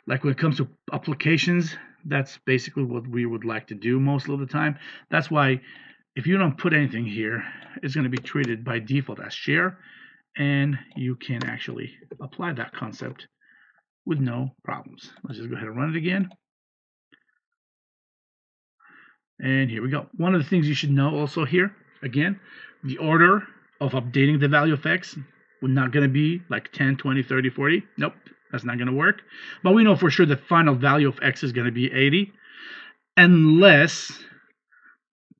like when it comes to applications, that's basically what we would like to do most of the time. That's why if you don't put anything here, it's going to be treated by default as share, and you can actually apply that concept with no problems. Let's just go ahead and run it again. And here we go. One of the things you should know also here, again, the order of updating the value of X would not going to be like 10, 20, 30, 40. Nope, that's not going to work. But we know for sure the final value of X is going to be 80, unless,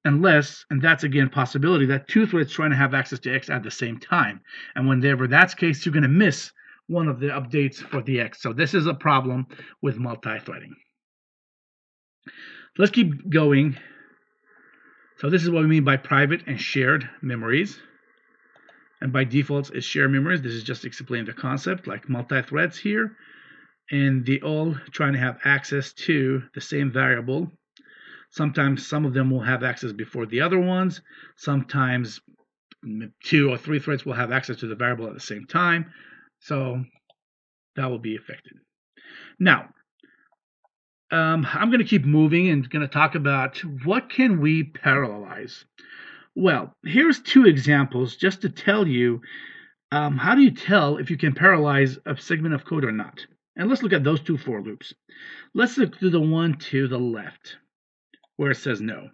and that's again possibility that two threads trying to have access to X at the same time. And whenever that's the case, you're going to miss one of the updates for the X. So this is a problem with multi-threading. Let's keep going. So this is what we mean by private and shared memories. And by default, it's shared memories. This is just explaining the concept, like multi-threads here. And they all trying to have access to the same variable. Sometimes some of them will have access before the other ones. Sometimes 2 or 3 threads will have access to the variable at the same time. So that will be affected. Now, I'm going to keep moving and going to talk about what can we parallelize. Well, here's 2 examples just to tell you how do you tell if you can parallelize a segment of code or not. And let's look at those 2 for loops. Let's look to the one to the left where it says no.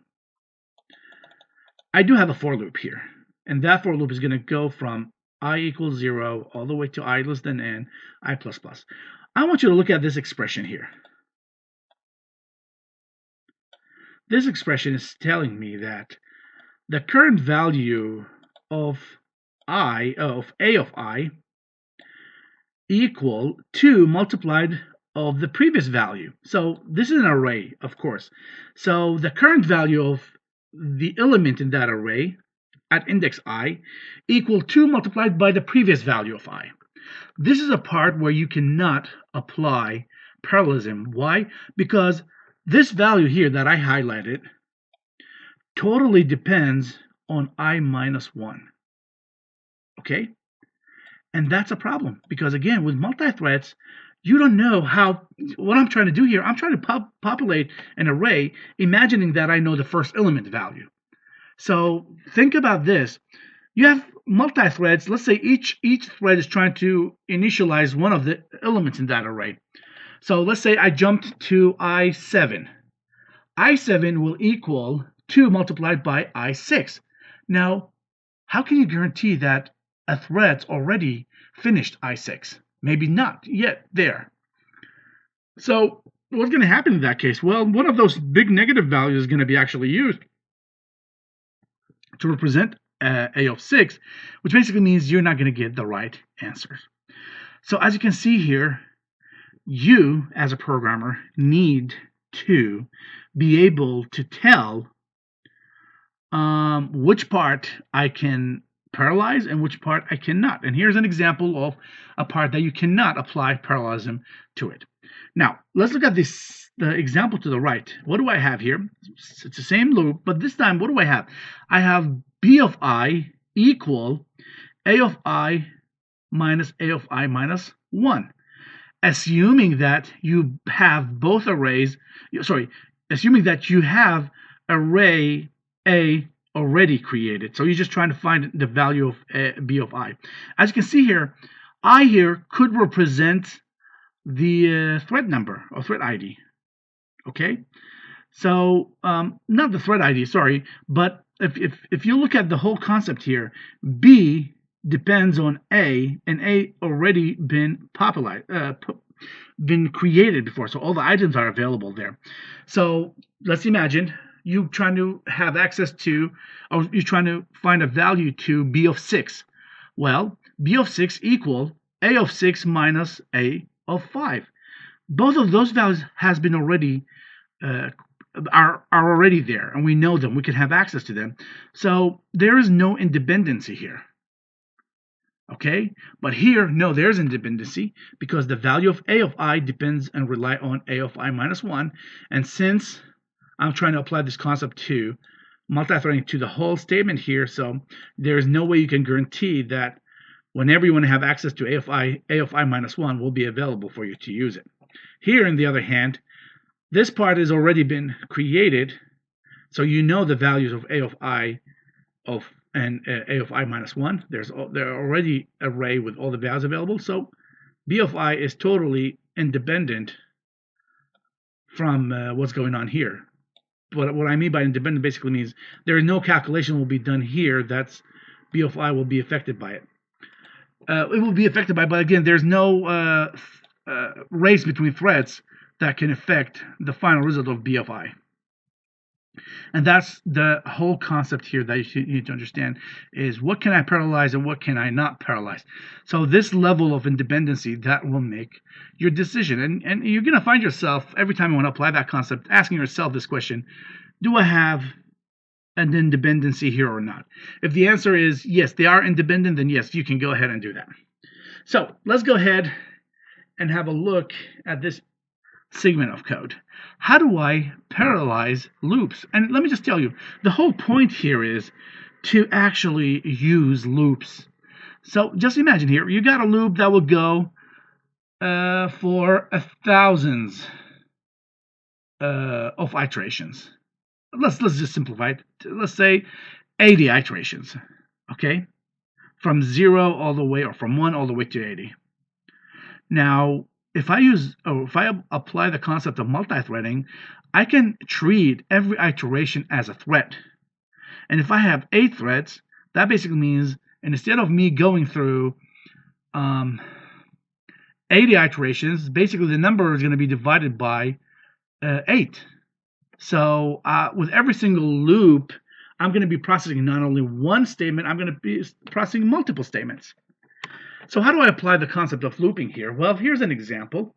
I do have a for loop here, and that for loop is going to go from I equals 0 all the way to I less than n, I plus plus. I want you to look at this expression here. This expression is telling me that the current value of I, of A of I, equal 2 multiplied of the previous value. So this is an array, of course. So the current value of the element in that array at index I equal 2 multiplied by the previous value of I. This is a part where you cannot apply parallelism. Why? Because this value here that I highlighted totally depends on I minus 1. Okay? And that's a problem because, again, with multi-threads, you don't know how. What I'm trying to do here, I'm trying to populate an array, imagining that I know the first element value. So think about this. You have multi-threads. Let's say each thread is trying to initialize one of the elements in that array. So let's say I jumped to I7. I7 will equal 2 multiplied by I6. Now, how can you guarantee that a thread's already finished I6. Maybe not yet there. So what's going to happen in that case? Well, one of those big negative values is going to be actually used to represent A of 6, which basically means you're not going to get the right answers. So as you can see here, you as a programmer need to be able to tell which part I can parallelize and which part I cannot. And here's an example of a part that you cannot apply parallelism to it. Now, let's look at the example to the right. What do I have here? It's the same loop, but this time, what do I have? I have B of I equal A of I minus A of I minus 1. Assuming that you have both arrays, assuming that you have array A already created. So you're just trying to find the value of B of I. As you can see here, I here could represent the thread number or thread ID. Okay, so not the thread ID, sorry, but if you look at the whole concept here, B depends on A, and A already been been created before, so all the items are available there. So let's imagine you trying to have access to, or you're trying to find a value to B of 6. Well, B of 6 equal A of 6 minus A of 5. Both of those values has been already are already there, and we know them. We can have access to them. So there is no independency here. Okay, but here, no, there's independency because the value of A of I depends and rely on A of I minus 1. And since I'm trying to apply this concept to multithreading to the whole statement here, so there's no way you can guarantee that whenever you want to have access to A of I minus 1 will be available for you to use it. Here, on the other hand, this part has already been created, so you know the values of A of I and A of I minus 1. They're already an array with all the values available, so B of I is totally independent from what's going on here. But what I mean by independent basically means there is no calculation will be done here that's B of I will be affected by it. It will be affected by, but again, there's no race between threads that can affect the final result of B of I. And that's the whole concept here that you need to understand is what can I parallelize and what can I not parallelize. So this level of independency, that will make your decision. And you're going to find yourself, every time you want to apply that concept, asking yourself this question, do I have an independency here or not? If the answer is yes, they are independent, then yes, you can go ahead and do that. So let's go ahead and have a look at this segment of code. How do I parallelize loops? And let me just tell you, the whole point here is to actually use loops. So just imagine here, you got a loop that will go for 1,000 of iterations. Let's just simplify it. Let's say 80 iterations, okay? From 0 all the way, or from 1 all the way to 80. Now, if I apply the concept of multithreading, I can treat every iteration as a thread. And if I have 8 threads, that basically means, and instead of me going through 80 iterations, basically the number is going to be divided by 8. So with every single loop, I'm going to be processing not only one statement, I'm going to be processing multiple statements. So how do I apply the concept of looping here? Well, here's an example.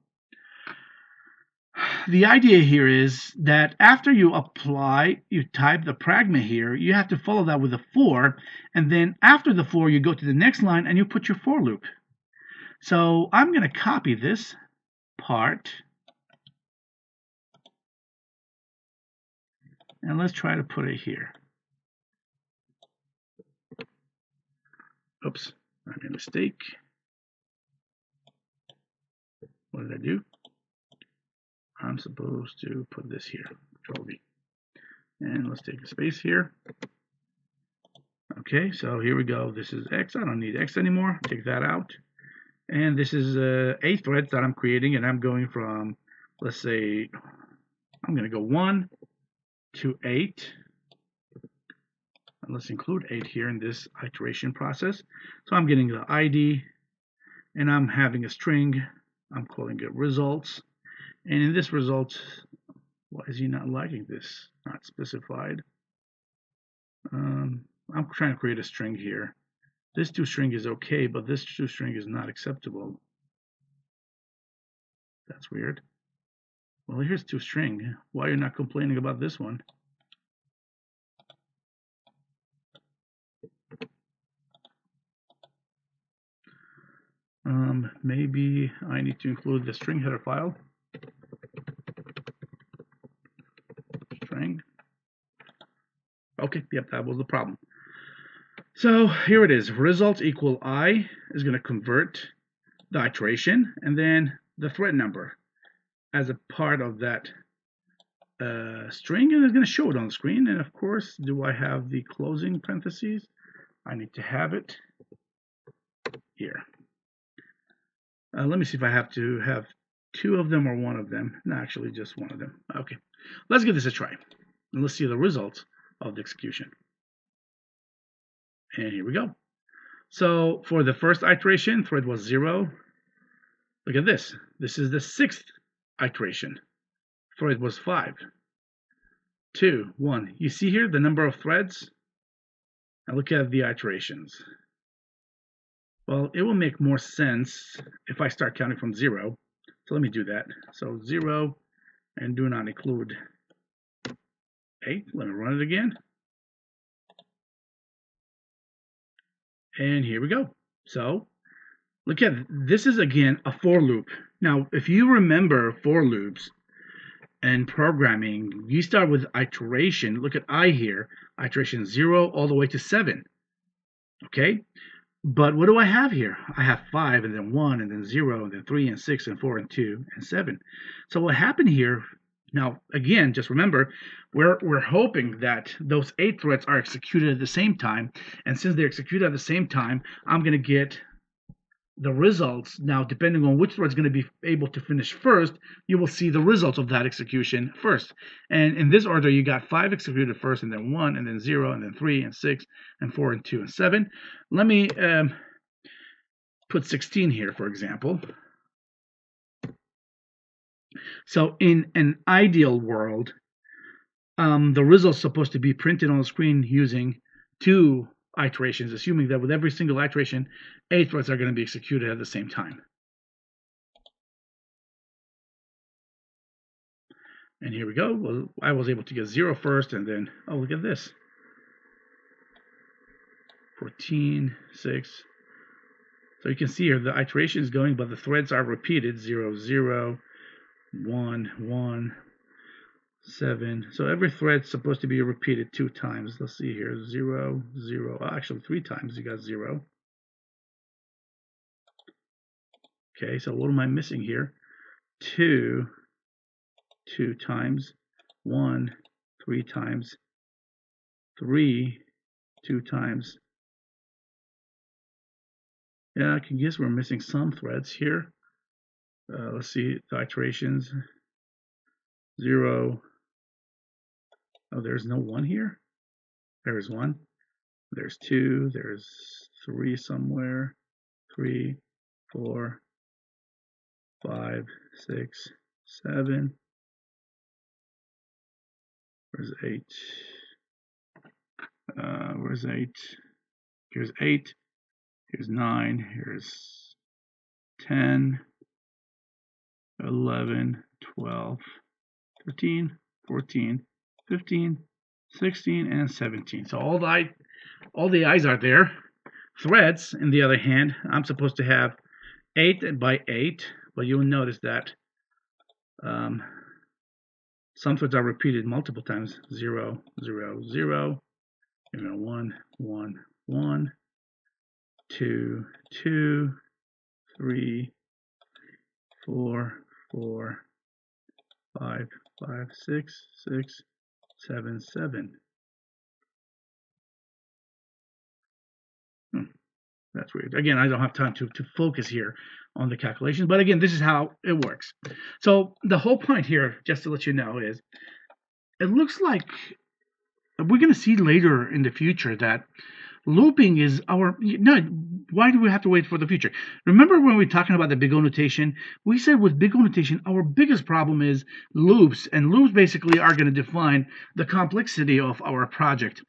The idea here is that after you type the pragma here, you have to follow that with a for, and then after the for, you go to the next line and you put your for loop. So I'm going to copy this part, and let's try to put it here. Oops, I made a mistake. What did I do? I'm supposed to put this here, Control V. And let's take a space here. Okay, so here we go. This is X. I don't need X anymore. Take that out. And this is 8 threads that I'm creating, and I'm going from, let's say, I'm going to go 1 to 8. let's include 8 here in this iteration process. So I'm getting the ID, and I'm having a string. I'm calling it results. And in this results, why is he not liking this? Not specified. I'm trying to create a string here. This toString is okay, but this toString is not acceptable. That's weird. Well, here's toString. Why are you not complaining about this one? Maybe I need to include the string header file. String. Okay, yep, that was the problem. So here it is. Result equal I is going to convert the iteration, and then the thread number as a part of that string, and it's going to show it on the screen. And of course, do I have the closing parentheses? I need to have it here. Let me see if I have to have 2 of them or 1 of them. No, actually just 1 of them. Okay, let's give this a try, and let's see the results of the execution. And here we go. So for the first iteration, thread was 0. Look at this. This is the 6th iteration. Thread was 5, 2, 1. You see here the number of threads? And look at the iterations. Well, it will make more sense if I start counting from 0. So let me do that. So 0, and do not include 8. Let me run it again. And here we go. So look at this is again a for loop. Now, if you remember for loops and programming, you start with iteration. Look at I here, iteration 0 all the way to 7. Okay, but what do I have here? I have 5 and then 1 and then 0 and then 3 and 6 and 4 and 2 and 7. So what happened here? Now, again, just remember, we're hoping that those 8 threads are executed at the same time. And since they're executed at the same time, I'm going to get the results. Now, depending on which thread is going to be able to finish first, you will see the results of that execution first. And in this order, you got 5 executed first, and then 1, and then 0, and then 3, and 6, and 4, and 2, and 7. Let me put 16 here, for example. So in an ideal world, the results are supposed to be printed on the screen using 2 iterations, assuming that with every single iteration, 8 threads are going to be executed at the same time. And here we go. Well, I was able to get 0 first, and then, oh, look at this. 14, 6. So you can see here the iteration is going, but the threads are repeated. 0, 0, 1, 1, 7. So every thread is supposed to be repeated 2 times. Let's see here. 0, 0. Actually, 3 times you got 0. Okay, so what am I missing here? 2 times, 1 3 times, 3 2 times. Yeah, I can guess we're missing some threads here. Let's see the iterations. 0. Oh, there's no 1 here. There's 1. There's 2. There's 3 somewhere. 3, 4, 5, 6, 7. Where's 8? Where's 8? Here's 8. Here's 9. Here's 10, 11, 12, 13, 14, 15, 16, and 17. So all the I's are there. Threads, on the other hand, I'm supposed to have 8 by 8, but you'll notice that some threads are repeated multiple times. 0, 0, 0, 1, 1, 1, 2, 2, 3, 4, 4, 5, 5, 6, 6, 7, 7. That's weird. Again, I don't have time to focus here on the calculations, but again, this is how it works. So the whole point here, just to let you know, is it looks like we're going to see later in the future that looping is our no. Why do we have to wait for the future? Remember when we were talking about the big O notation? We said with big O notation, our biggest problem is loops, and loops basically are going to define the complexity of our project.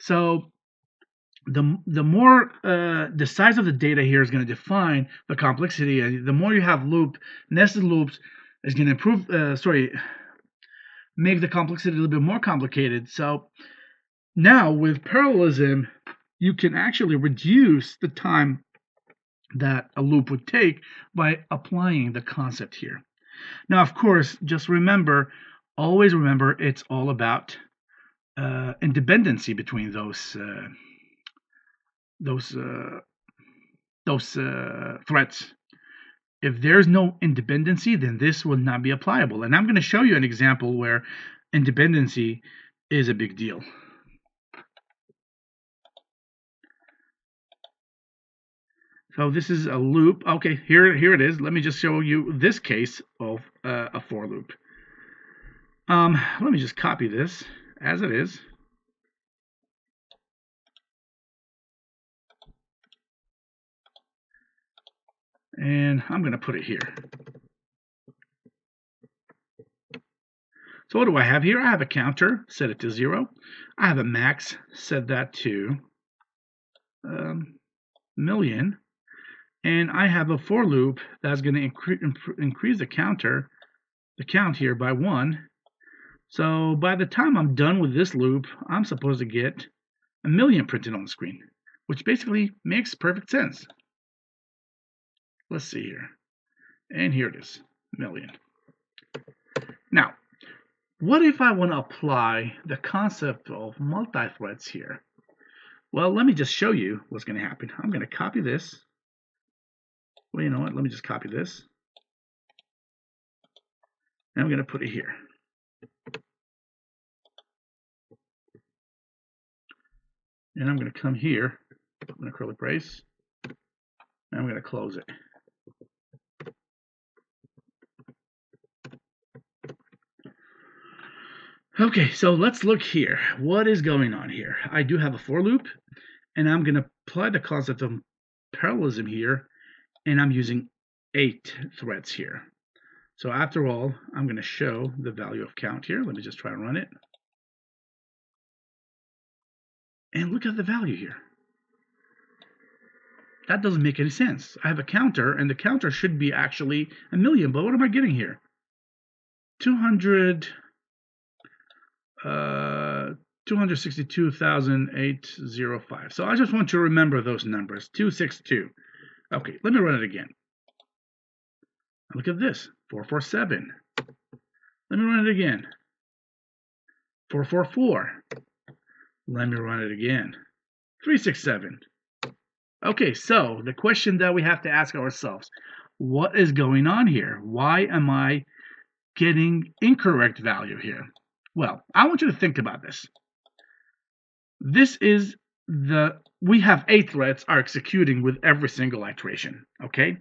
So the more the size of the data here is going to define the complexity. The more you have nested loops is going to make the complexity a little bit more complicated. So now with parallelism, you can actually reduce the time that a loop would take by applying the concept here. Now, of course, just always remember, it's all about independency between those threats. If there's no independency, then this will not be applicable. And I'm going to show you an example where independency is a big deal. So this is a loop. Okay, here it is. Let me just show you this case of a for loop. Let me just copy this as it is. And I'm going to put it here. So what do I have here? I have a counter, set it to 0. I have a max, set that to million. And I have a for loop that's going to increase the count here by 1. So by the time I'm done with this loop, I'm supposed to get 1,000,000 printed on the screen, which basically makes perfect sense. Let's see here. And here it is, 1,000,000. Now, what if I want to apply the concept of multi-threads here? Well, let me just show you what's going to happen. I'm going to copy this. Well, you know what? Let me just copy this. And I'm going to put it here. And I'm going to come here. I'm going to curly brace. And I'm going to close it. Okay, so let's look here. What is going on here? I do have a for loop, and I'm going to apply the concept of parallelism here, and I'm using 8 threads here. So after all, I'm going to show the value of count here. Let me just try and run it. And look at the value here. That doesn't make any sense. I have a counter, and the counter should be actually 1,000,000, but what am I getting here? 262,805. So I just want you to remember those numbers, 262. Okay, let me run it again. Look at this, 447. Let me run it again. 444. Let me run it again. 367. Okay, so the question that we have to ask ourselves, what is going on here? Why am I getting incorrect value here? Well, I want you to think about this. This is we have 8 threads are executing with every single iteration, okay?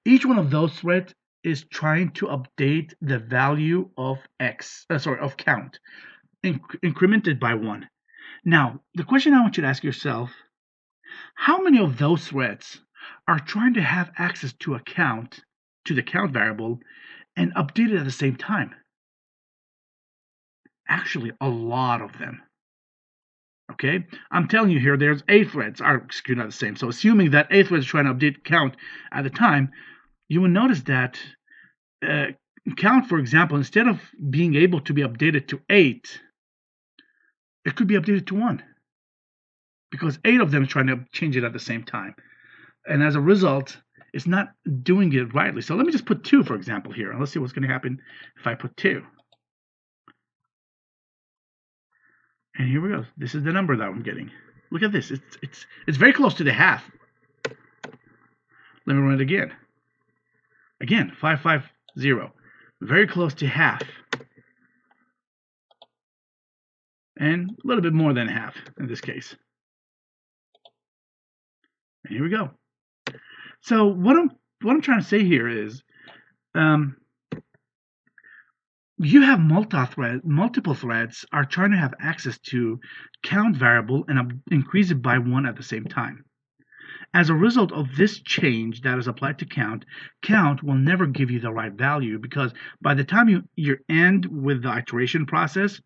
Each one of those threads is trying to update the value of of count, incremented by 1. Now, the question I want you to ask yourself, how many of those threads are trying to have access to the count variable, and update it at the same time? Actually, a lot of them. Okay, I'm telling you here, there's 8 threads are executing at the same. So assuming that 8 threads are trying to update count at the time, you will notice that count, for example, instead of being able to be updated to 8, it could be updated to 1. Because 8 of them are trying to change it at the same time. And as a result, it's not doing it rightly. So let me just put 2, for example, here. And let's see what's going to happen if I put 2. And here we go. This is the number that I'm getting. Look at this. It's very close to the half. Let me run it again. Again, 550. Very close to half. And a little bit more than half in this case. And here we go. So what I'm trying to say here is you have multiple threads are trying to have access to count variable and increase it by 1 at the same time. As a result of this change that is applied to count, count will never give you the right value, because by the time you end with the iteration process,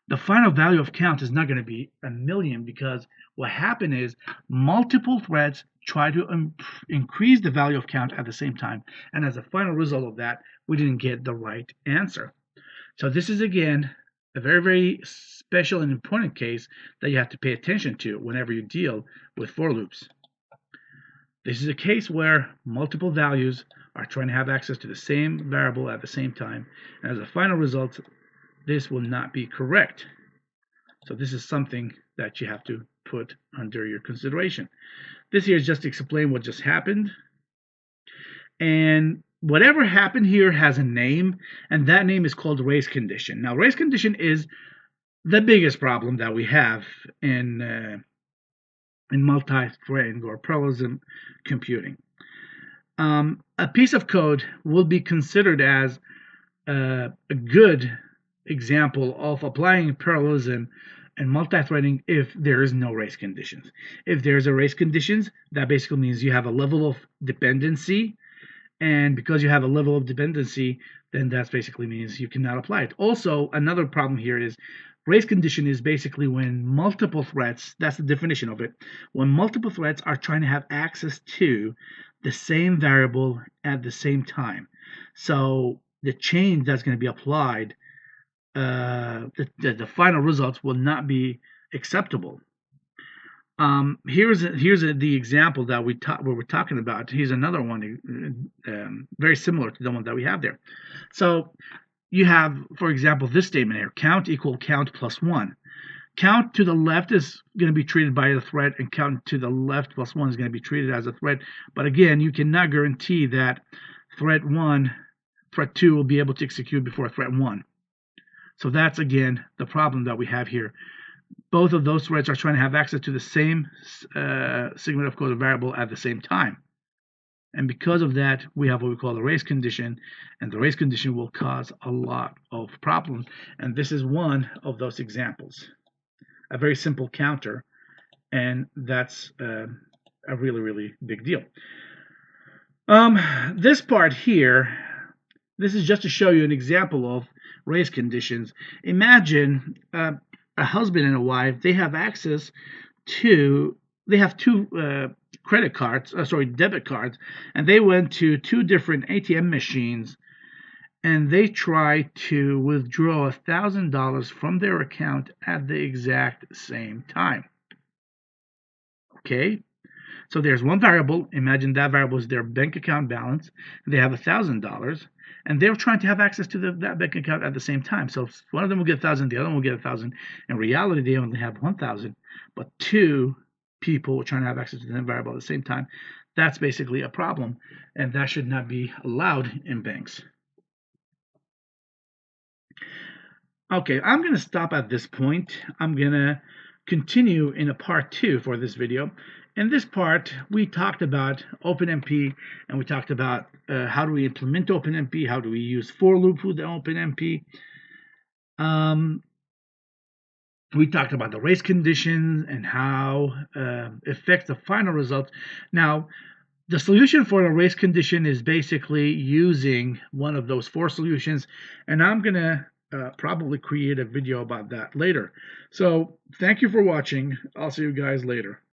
the final value of count is not going to be 1,000,000, because what happened is multiple threads try to increase the value of count at the same time. And as a final result of that, we didn't get the right answer. So this is, again, a very, very special and important case that you have to pay attention to whenever you deal with for loops. This is a case where multiple values are trying to have access to the same variable at the same time. And as a final result, this will not be correct. So this is something that you have to put under your consideration. This here is just to explain what just happened. And whatever happened here has a name, and that name is called race condition. Now, race condition is the biggest problem that we have in multithreading or parallelism computing. A piece of code will be considered as a good example of applying parallelism and multithreading if there is no race conditions. If there's a race conditions, that basically means you have a level of dependency, and because you have a level of dependency, then that basically means you cannot apply it. Also, another problem here is race condition is basically when multiple threads, that's the definition of it, when multiple threads are trying to have access to the same variable at the same time. So the change that's going to be applied, the final results will not be acceptable. Here's the example that we're talking about. Here's another one, very similar to the one that we have there. So you have, for example, this statement here: count equal count plus 1. Count to the left is going to be treated by a thread, and count to the left plus 1 is going to be treated as a thread. But again, you cannot guarantee that thread 2 will be able to execute before thread 1. So that's, again, the problem that we have here. Both of those threads are trying to have access to the same segment of code or variable at the same time. And because of that, we have what we call a race condition, and the race condition will cause a lot of problems. And this is one of those examples. A very simple counter, and that's a really, really big deal. This part here, this is just to show you an example of race conditions. Imagine a husband and a wife. They have access to, they have two debit cards, and they went to 2 different ATM machines, and they try to withdraw $1,000 from their account at the exact same time. Okay, so there's one variable. Imagine that variable is their bank account balance. They have $1,000, and they're trying to have access to that bank account at the same time. So one of them will get 1,000, the other one will get 1,000. In reality, they only have 1,000, but 2 people are trying to have access to the variable at the same time. That's basically a problem, and that should not be allowed in banks. Okay, I'm going to stop at this point. I'm going to continue in a part 2 for this video. In this part, we talked about OpenMp, and we talked about how do we implement OpenMp, how do we use for loop with the OpenMp. We talked about the race conditions and how it affects the final result. Now, the solution for the race condition is basically using one of those 4 solutions, and I'm going to probably create a video about that later. So thank you for watching. I'll see you guys later.